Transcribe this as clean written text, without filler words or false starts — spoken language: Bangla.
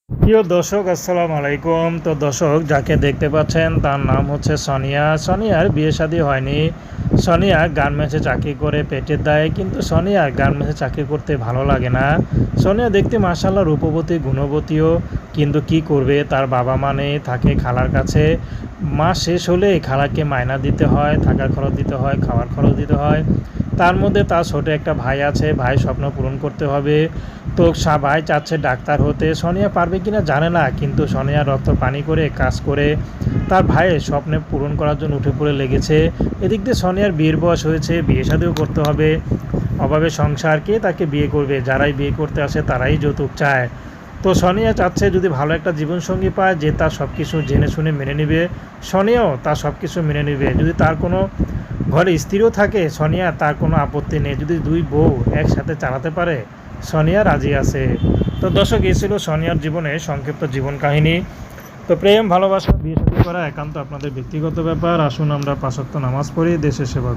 প্রিয় দর্শক, আসসালামু আলাইকুম। তো দর্শক, যাকে দেখতে পাচ্ছেন তার নাম হচ্ছে সোনিয়া। সোনিয়ার বিয়ে শাদী হয়নি। সোনিয়া গার্মেন্টসে চাকরি করে পেটের দায়ে, কিন্তু সোনিয়ার গার্মেন্টসে চাকরি করতে ভালো লাগে না। সোনিয়া দেখতে মাশাআল্লাহ রূপবতী, গুণবতীও, কিন্তু কি করবে, তার বাবা মা নেই, থাকে খালার কাছে। মাস শেষ হলে খালাকে মায়না দিতে হয়, থাকার খরচ দিতে হয়, খাওয়ার খরচ দিতে হয়। তার মধ্যে তার ছোট একটা ভাই আছে, ভাই স্বপ্ন পূরণ করতে হবে। তো ভাই চাচ্ছে ডাক্তার হতে। সোনিয়া পারবে কিনা জানে না, কিন্তু সোনিয়া রক্ত পানি করে কাজ করে তার ভাইয়ের স্বপ্নে পূরণ করার জন্য উঠে পড়ে লেগেছে। এদিক দিয়ে সোনিয়ার বিয়ের বয়স হয়েছে, বিয়ে শাদিও করতে হবে। অভাবে সংসার, কে তাকে বিয়ে করবে? যারাই বিয়ে করতে আসে তারাই যৌতুক চায়। তো সোনিয়া চাচ্ছে যদি ভালো একটা জীবনসঙ্গী পায়, যে তার সব কিছু জেনে শুনে মেনে নেবে। সোনিয়াও তার সব কিছু মেনে নেবে। যদি তার কোনো ঘরে স্ত্রীও থাকে, সোনিয়া তার কোনো আপত্তি নেই। যদি দুই বউ একসাথে চালাতে পারে, সোনিয়া রাজি আছে। তো দর্শক, এই ছিল সোনিয়ার জীবনে সংক্ষিপ্ত জীবন কাহিনী। তো প্রেম, ভালোবাসা, বিয়ে শাদী করা একান্ত আপনাদের ব্যক্তিগত ব্যাপার। আসুন আমরা ৫ ওয়াক্ত নামাজ পড়ি, দেশের সেবা